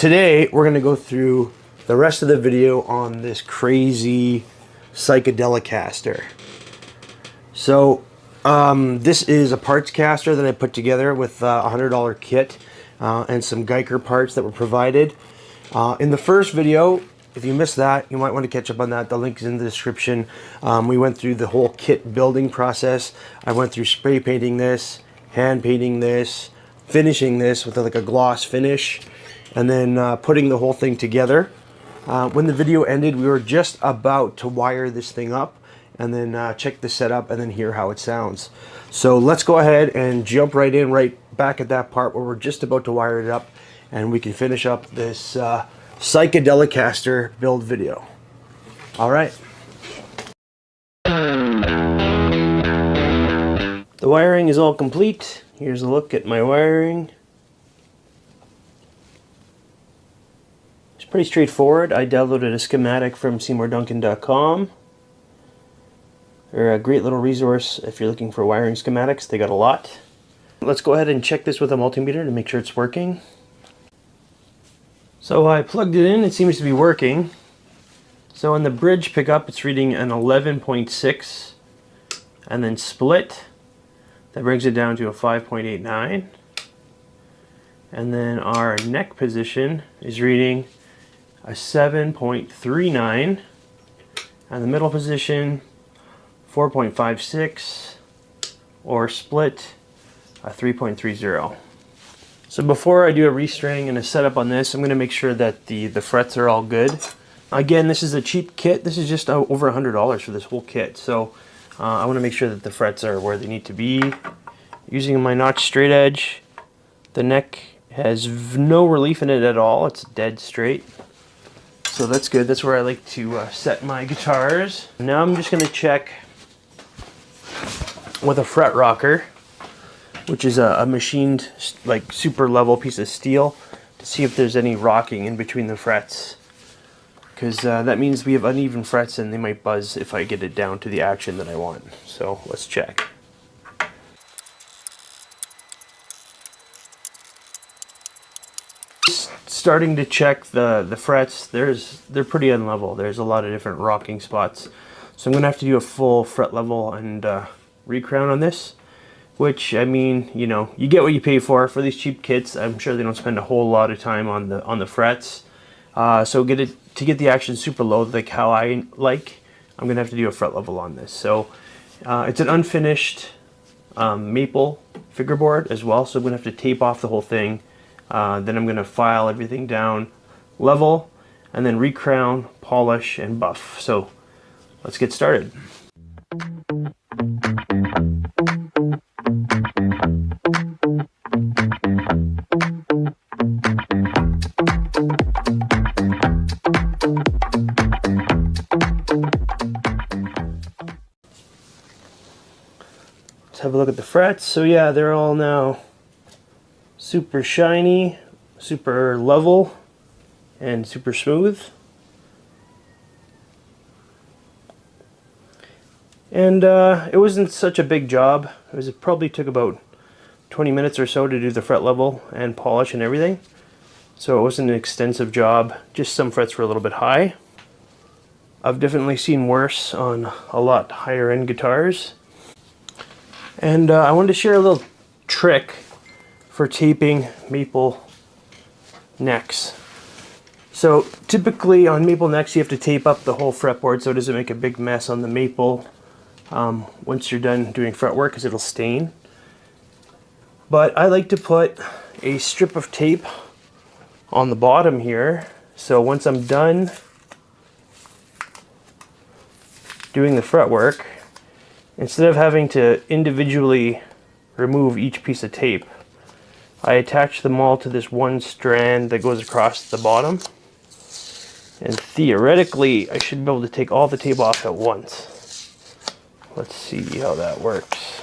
Today we're going to go through the rest of the video on this crazy psychedelic caster. So this is a parts caster that I put together with a $100 kit and some Guyker parts that were provided. In the first video, if you missed that, you might want to catch up on that. The link is in the description. We went through the whole kit building process. I went through spray painting this, hand painting this, finishing this with like a gloss finish, and then putting the whole thing together. When the video ended, we were just about to wire this thing up and then check the setup and then hear how it sounds. So let's go ahead and jump right in, right back at that part where we're just about to wire it up, and we can finish up this psychedelic caster build video. All right. The wiring is all complete. Here's a look at my wiring. It's pretty straightforward. I downloaded a schematic from SeymourDuncan.com. They're a great little resource if you're looking for wiring schematics. They got a lot. Let's go ahead and check this with a multimeter to make sure it's working. So I plugged it in, it seems to be working. So on the bridge pickup, it's reading an 11.6, and then split, that brings it down to a 5.89. And then our neck position is reading a 7.39, and the middle position 4.56, or split a 3.30. So before I do a restring and a setup on this, I'm going to make sure that the frets are all good. Again, this is a cheap kit. This is just over $100 for this whole kit. So I want to make sure that the frets are where they need to be. Using my notch straight edge, the neck has no relief in it at all. It's dead straight. So that's good. That's where I like to set my guitars. Now I'm just going to check with a fret rocker, which is a machined, like, super level piece of steel, to see if there's any rocking in between the frets, because that means we have uneven frets and they might buzz if I get it down to the action that I want. So let's check. Starting to check the frets. They're pretty unlevel. There's a lot of different rocking spots, so I'm gonna have to do a full fret level and recrown on this. Which, I mean, you know, you get what you pay for these cheap kits. I'm sure they don't spend a whole lot of time on the frets. So to get the action super low, like how I like, I'm gonna have to do a fret level on this. So it's an unfinished maple fingerboard as well, so I'm gonna have to tape off the whole thing. Then I'm gonna file everything down level, and then recrown, polish, and buff. So let's get started. Have a look at the frets. So yeah, they're all now super shiny, super level, and super smooth. And it wasn't such a big job. It probably took about 20 minutes or so to do the fret level and polish and everything. So it wasn't an extensive job, just some frets were a little bit high. I've definitely seen worse on a lot higher end guitars. And I wanted to share a little trick for taping maple necks. So typically on maple necks you have to tape up the whole fretboard so it doesn't make a big mess on the maple once you're done doing fretwork, because it'll stain. But I like to put a strip of tape on the bottom here, so once I'm done doing the fretwork, instead of having to individually remove each piece of tape, I attach them all to this one strand that goes across the bottom. And theoretically, I should be able to take all the tape off at once. Let's see how that works.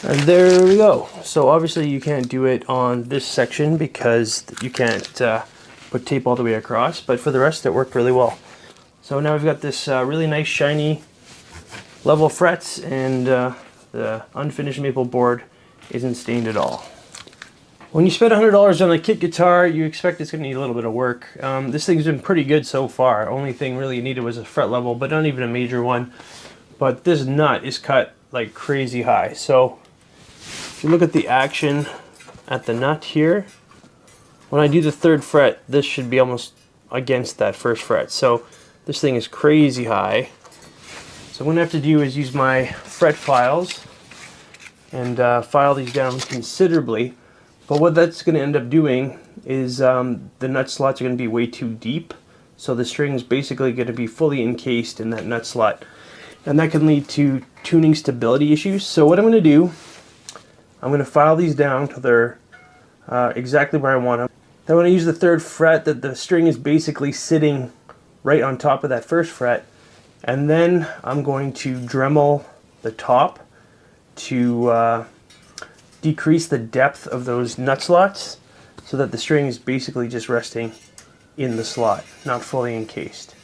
And there we go. So obviously you can't do it on this section because you can't put tape all the way across, but for the rest it worked really well. So now we've got this really nice shiny level frets, and the unfinished maple board isn't stained at all. When you spend $100 on a kit guitar, you expect it's going to need a little bit of work. This thing's been pretty good so far. Only thing really it needed was a fret level, but not even a major one. But this nut is cut like crazy high. So if you look at the action at the nut here, when I do the 3rd fret, this should be almost against that 1st fret. So this thing is crazy high. So what I'm going to have to do is use my fret files and file these down considerably. But what that's going to end up doing is the nut slots are going to be way too deep. So the string is basically going to be fully encased in that nut slot. And that can lead to tuning stability issues. So what I'm going to do, I'm going to file these down till they're exactly where I want them. Then when I use the 3rd fret, that the string is basically sitting right on top of that 1st fret. And then I'm going to Dremel the top to decrease the depth of those nut slots so that the string is basically just resting in the slot, not fully encased.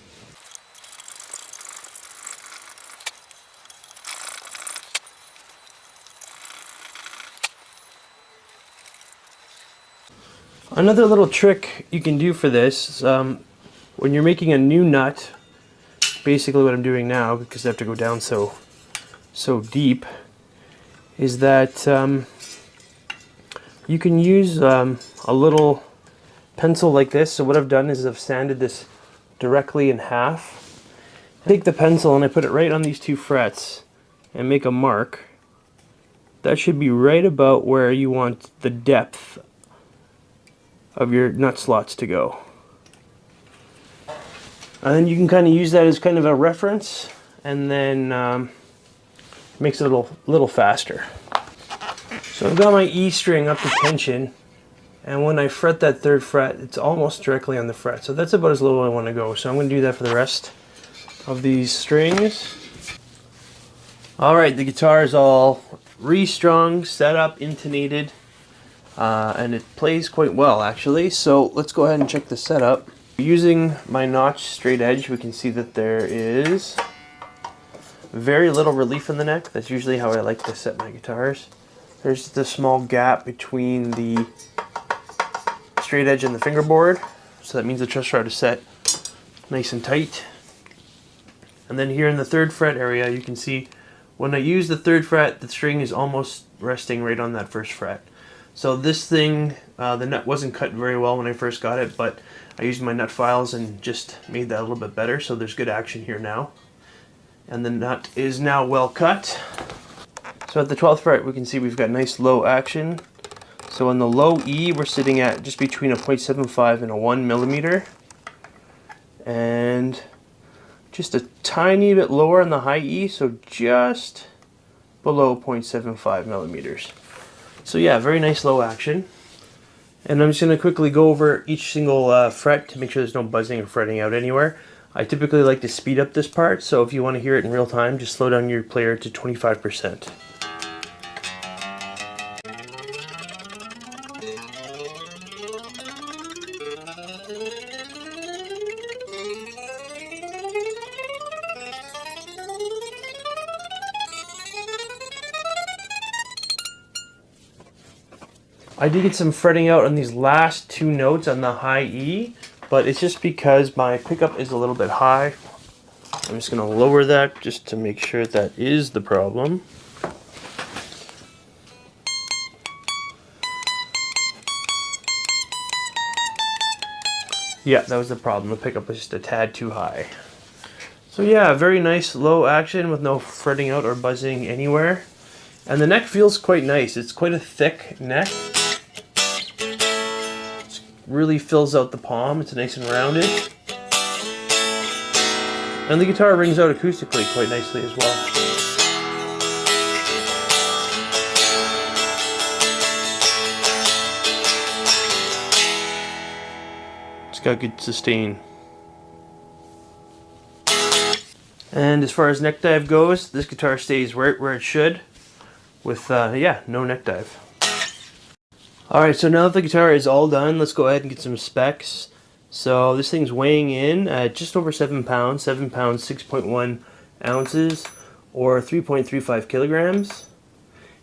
Another little trick you can do for this, when you're making a new nut, basically what I'm doing now, because I have to go down so deep, is that you can use a little pencil like this. So what I've done is I've sanded this directly in half. I take the pencil and I put it right on these 2 frets and make a mark. That should be right about where you want the depth of your nut slots to go. And then you can kind of use that as kind of a reference, and then makes it a little faster. So I've got my E string up to tension, and when I fret that 3rd fret, it's almost directly on the fret. So that's about as low as I want to go. So I'm going to do that for the rest of these strings. Alright, the guitar is all restrung, set up, intonated, and it plays quite well actually. So let's go ahead and check the setup. Using my notch straight edge, we can see that there is very little relief in the neck. That's usually how I like to set my guitars. There's the small gap between the straight edge and the fingerboard, so that means the truss rod is set nice and tight. And then here in the 3rd fret area, you can see when I use the 3rd fret, the string is almost resting right on that 1st fret. So this thing, the nut wasn't cut very well when I first got it, but I used my nut files and just made that a little bit better, so there's good action here now. And the nut is now well cut. So at the 12th fret, we can see we've got nice low action. So on the low E, we're sitting at just between a 0.75 and a 1 millimeter. And just a tiny bit lower on the high E, so just below 0.75 millimeters. So yeah, very nice low action. And I'm just going to quickly go over each single fret to make sure there's no buzzing or fretting out anywhere. I typically like to speed up this part, so if you want to hear it in real time, just slow down your player to 25%. I did get some fretting out on these last 2 notes on the high E, but it's just because my pickup is a little bit high. I'm just going to lower that just to make sure that is the problem. Yeah, that was the problem. The pickup was just a tad too high. So yeah, very nice low action with no fretting out or buzzing anywhere. And the neck feels quite nice. It's quite a thick neck. It really fills out the palm. It's nice and rounded. And the guitar rings out acoustically quite nicely as well. It's got good sustain. And as far as neck dive goes, this guitar stays right where it should. with, yeah, no neck dive. Alright, so now that the guitar is all done, let's go ahead and get some specs. So this thing's weighing in at just over 7 pounds, 7 pounds, 6.1 ounces, or 3.35 kilograms.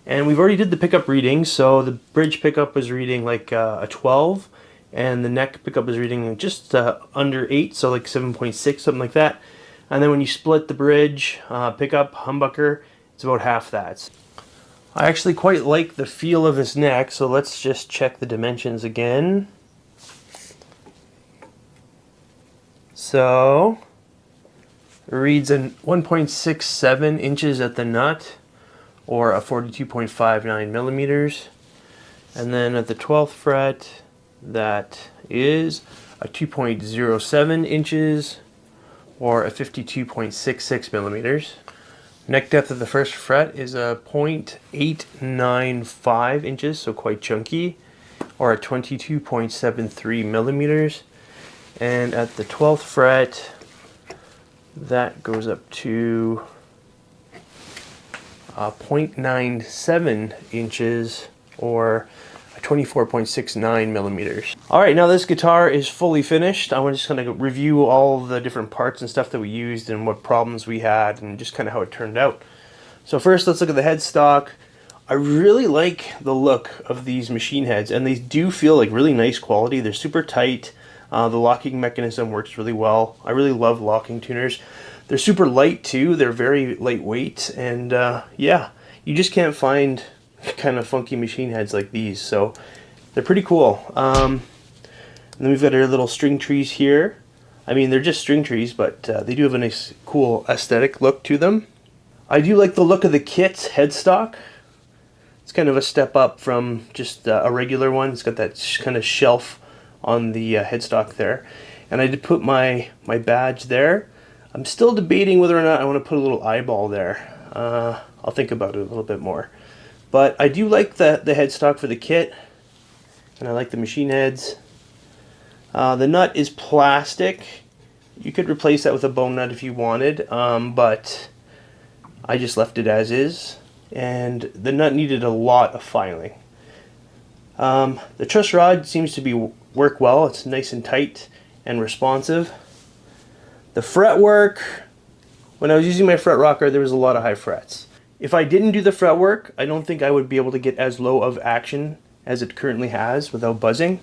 And we've already did the pickup reading, so the bridge pickup was reading like a 12, and the neck pickup was reading just under 8, so like 7.6, something like that. And then when you split the bridge pickup, humbucker, it's about half that. I actually quite like the feel of this neck, so let's just check the dimensions again. So, it reads a 1.67 inches at the nut, or a 42.59 millimeters. And then at the 12th fret, that is a 2.07 inches, or a 52.66 millimeters. Neck depth of the first fret is a 0.895 inches, so quite chunky, or a 22.73 millimeters. And at the 12th fret, that goes up to 0.97 inches, or 24.69 millimeters. Alright, now this guitar is fully finished. I'm just going to review all the different parts and stuff that we used and what problems we had and just kind of how it turned out. So first, let's look at the headstock. I really like the look of these machine heads, and they do feel like really nice quality. They're super tight. The locking mechanism works really well. I really love locking tuners. They're super light too. They're very lightweight, and yeah, you just can't find kind of funky machine heads like these, so they're pretty cool. And then we've got our little string trees here. I mean, they're just string trees, but they do have a nice, cool aesthetic look to them. I do like the look of the kit headstock. It's kind of a step up from just a regular one. It's got that kind of shelf on the headstock there. And I did put my badge there. I'm still debating whether or not I want to put a little eyeball there. I'll think about it a little bit more. But I do like the headstock for the kit, and I like the machine heads. The nut is plastic. You could replace that with a bone nut if you wanted, but I just left it as is. And the nut needed a lot of filing. The truss rod seems to work well. It's nice and tight and responsive. The fretwork, when I was using my fret rocker, there was a lot of high frets. If I didn't do the fretwork, I don't think I would be able to get as low of action as it currently has without buzzing.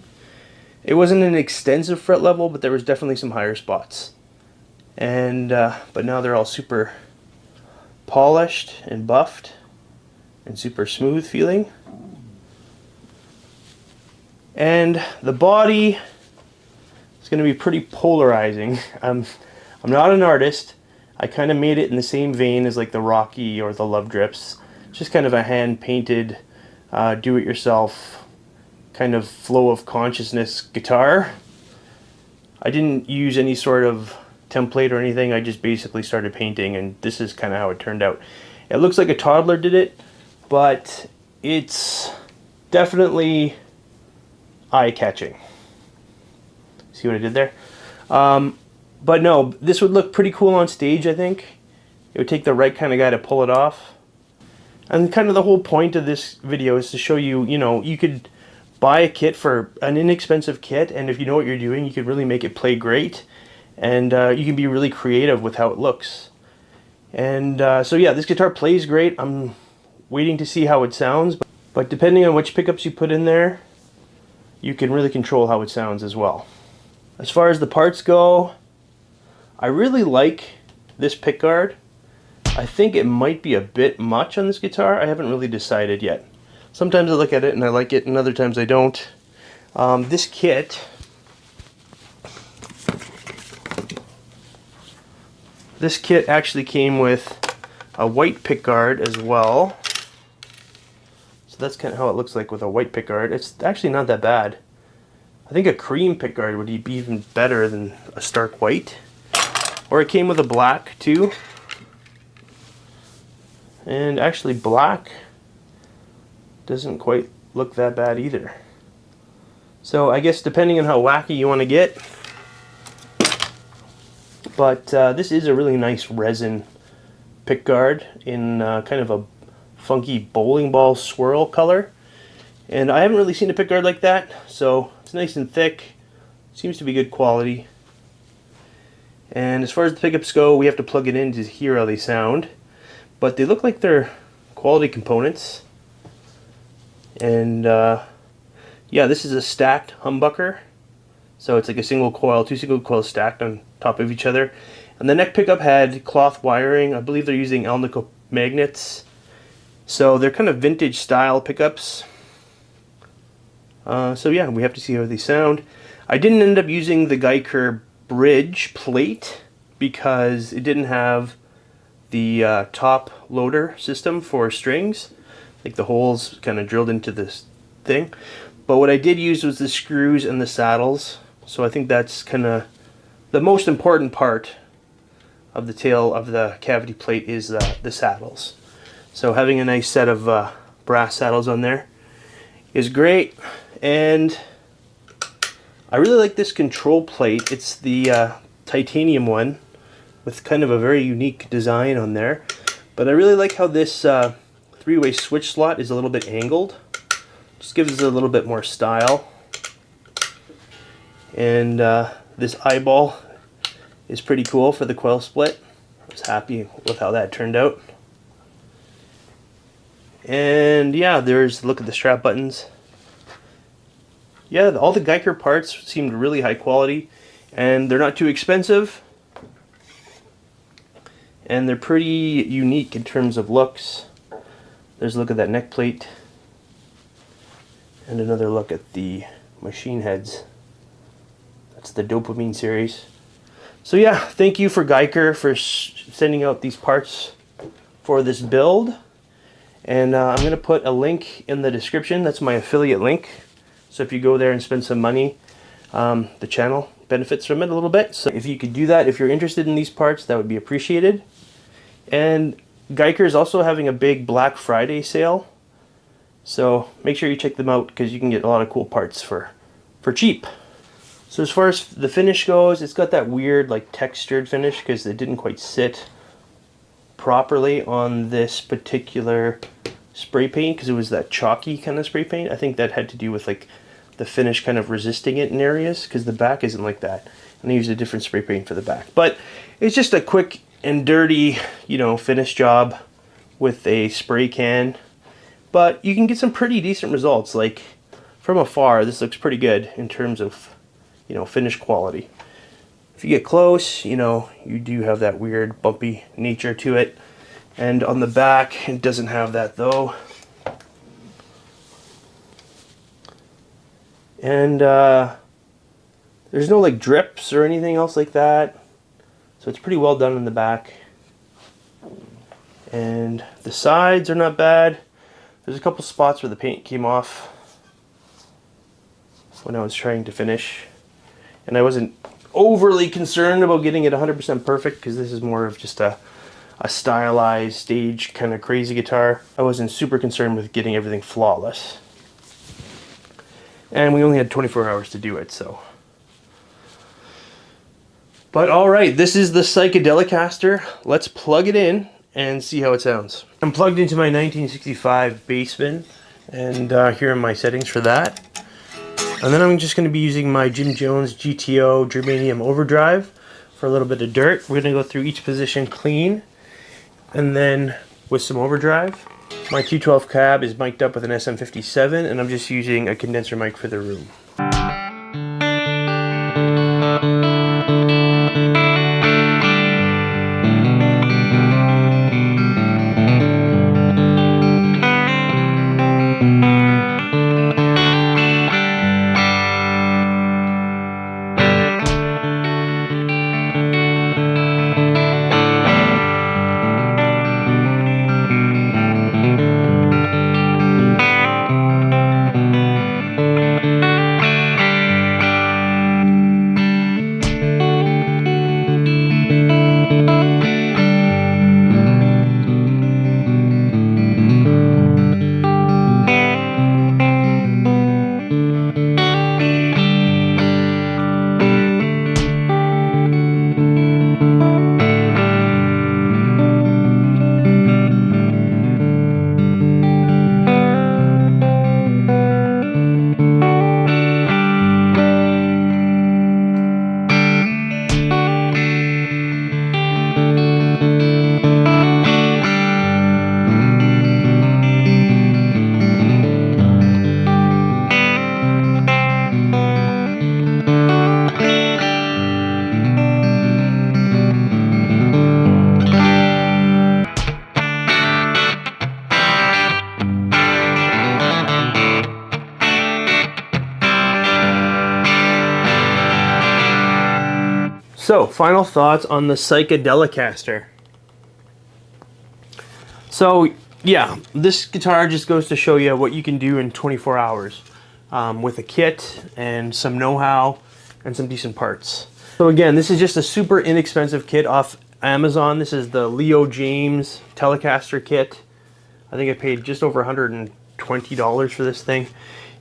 It wasn't an extensive fret level, but there was definitely some higher spots. And but now they're all super polished and buffed and super smooth feeling. And the body is going to be pretty polarizing. I'm not an artist. I kind of made it in the same vein as like the Rocky or the Love Drips. Just kind of a hand-painted, do-it-yourself kind of flow of consciousness guitar. I didn't use any sort of template or anything. I just basically started painting, and this is kind of how it turned out. It looks like a toddler did it, but it's definitely eye-catching. See what I did there? But no, this would look pretty cool on stage, I think. It would take the right kind of guy to pull it off. And kind of the whole point of this video is to show you, you know, you could buy a kit for an inexpensive kit, and if you know what you're doing, you could really make it play great. And you can be really creative with how it looks. And so yeah, this guitar plays great. I'm waiting to see how it sounds. But depending on which pickups you put in there, you can really control how it sounds as well. As far as the parts go, I really like this pickguard. I think it might be a bit much on this guitar. I haven't really decided yet. Sometimes I look at it and I like it, and other times I don't. This kit actually came with a white pickguard as well. So that's kind of how it looks like with a white pickguard. It's actually not that bad. I think a cream pickguard would be even better than a stark white. Or it came with a black too. And actually black doesn't quite look that bad either. So I guess depending on how wacky you want to get. But this is a really nice resin pickguard in kind of a funky bowling ball swirl color. And I haven't really seen a pickguard like that, so it's nice and thick. Seems to be good quality. And as far as the pickups go, we have to plug it in to hear how they sound. But they look like they're quality components. And yeah, this is a stacked humbucker. So it's like a single coil, two single coils stacked on top of each other. And the neck pickup had cloth wiring. I believe they're using Alnico magnets. So they're kind of vintage style pickups. So yeah, we have to see how they sound. I didn't end up using the Guyker bridge plate because it didn't have the top loader system for strings. Like the holes kind of drilled into this thing. But what I did use was the screws and the saddles. So I think that's kind of the most important part of the tail of the cavity plate is the saddles. So having a nice set of brass saddles on there is great. And I really like this control plate. It's the titanium one with kind of a very unique design on there. But I really like how this three-way switch slot is a little bit angled. Just gives us a little bit more style. And this eyeball is pretty cool for the coil split. I was happy with how that turned out. And yeah, look at the strap buttons. Yeah, all the Guyker parts seemed really high quality, and they're not too expensive. And they're pretty unique in terms of looks. There's a look at that neck plate. And another look at the machine heads. That's the Dopamine series. So yeah, thank you for Guyker for sending out these parts for this build. And I'm going to put a link in the description. That's my affiliate link. So if you go there and spend some money, the channel benefits from it a little bit. So if you could do that, if you're interested in these parts, that would be appreciated. And Guyker is also having a big Black Friday sale. So make sure you check them out because you can get a lot of cool parts for cheap. So as far as the finish goes, it's got that weird like textured finish because it didn't quite sit properly on this particular spray paint because it was that chalky kind of spray paint. I think that had to do with like the finish kind of resisting it in areas because the back isn't like that. And I used a different spray paint for the back. But it's just a quick and dirty, finish job with a spray can. But you can get some pretty decent results. Like from afar, this looks pretty good in terms of, finish quality. If you get close, you do have that weird bumpy nature to it. And on the back, it doesn't have that though. And there's no like drips or anything else like that. So it's pretty well done in the back. And the sides are not bad. There's a couple spots where the paint came off when I was trying to finish. And I wasn't overly concerned about getting it 100% perfect because this is more of just a stylized stage kind of crazy guitar. I wasn't super concerned with getting everything flawless. And we only had 24 hours to do it, so. But alright, this is the Psychedelicaster. Let's plug it in and see how it sounds. I'm plugged into my 1965 Bassman, and here are my settings for that. And then I'm just going to be using my Jim Jones GTO Germanium Overdrive for a little bit of dirt. We're going to go through each position clean, and then with some overdrive. My 212 cab is mic'd up with an SM57, and I'm just using a condenser mic for the room. So, final thoughts on the Psychedelicaster. So, yeah, this guitar just goes to show you what you can do in 24 hours with a kit and some know-how and some decent parts. So again, this is just a super inexpensive kit off Amazon. This is the Leo James Telecaster kit. I think I paid just over $120 for this thing.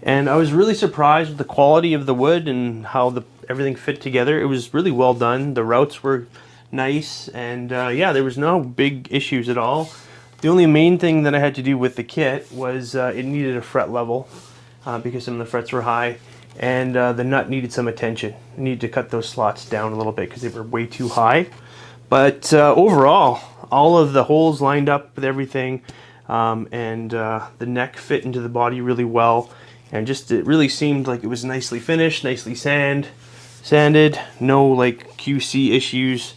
And I was really surprised with the quality of the wood and how everything fit together. It was really well done. The routes were nice, and yeah, there was no big issues at all. The only main thing that I had to do with the kit was it needed a fret level because some of the frets were high, and the nut needed some attention. I needed to cut those slots down a little bit because they were way too high. But overall, all of the holes lined up with everything, and the neck fit into the body really well, and just it really seemed like it was nicely finished, nicely sanded, no like QC issues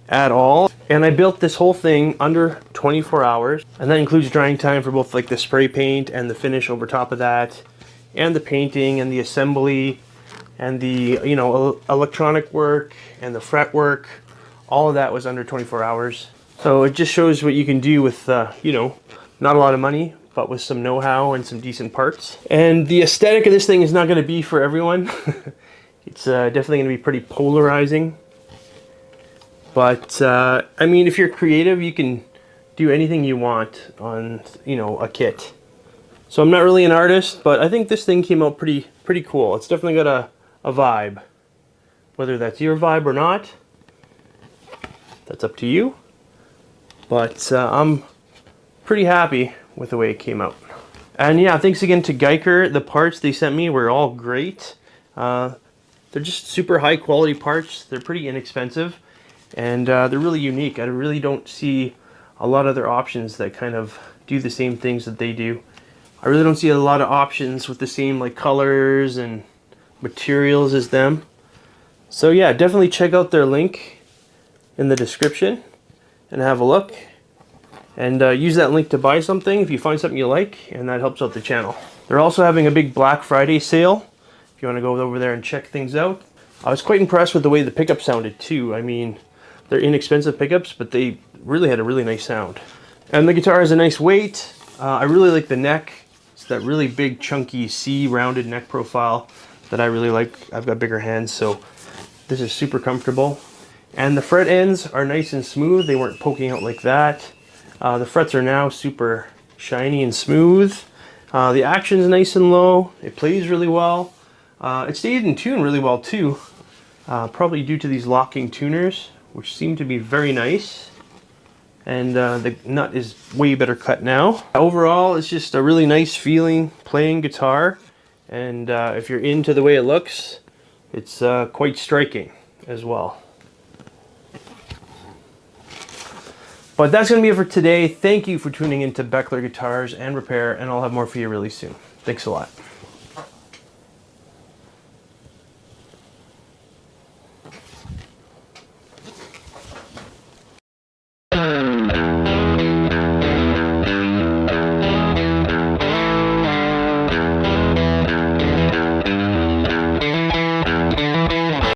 at all. And I built this whole thing under 24 hours, and that includes drying time for both like the spray paint and the finish over top of that, and the painting and the assembly and the electronic work and the fret work. All of that was under 24 hours. So it just shows what you can do with not a lot of money, but with some know-how and some decent parts. And the aesthetic of this thing is not going to be for everyone. It's definitely going to be pretty polarizing. But I mean, if you're creative, you can do anything you want on a kit. So I'm not really an artist, but I think this thing came out pretty cool. It's definitely got a vibe. Whether that's your vibe or not, that's up to you. But I'm pretty happy with the way it came out. And yeah, thanks again to Guyker. The parts they sent me were all great. They're just super high quality parts. They're pretty inexpensive, and they're really unique. I really don't see a lot of other options that kind of do the same things that they do. I really don't see a lot of options with the same like colors and materials as them. So yeah, definitely check out their link in the description and have a look. And use that link to buy something if you find something you like, and that helps out the channel. They're also having a big Black Friday sale if you want to go over there and check things out. I was quite impressed with the way the pickup sounded too. I mean, they're inexpensive pickups, but they really had a really nice sound. And the guitar has a nice weight. I really like the neck. It's that really big, chunky C-rounded neck profile that I really like. I've got bigger hands, so this is super comfortable. And the fret ends are nice and smooth. They weren't poking out like that. The frets are now super shiny and smooth. The action's nice and low. It plays really well. It stayed in tune really well too, probably due to these locking tuners, which seem to be very nice. And the nut is way better cut now. Overall, it's just a really nice feeling playing guitar. And if you're into the way it looks, it's quite striking as well. But that's going to be it for today. Thank you for tuning in to Boechler Guitars and Repair, and I'll have more for you really soon. Thanks a lot.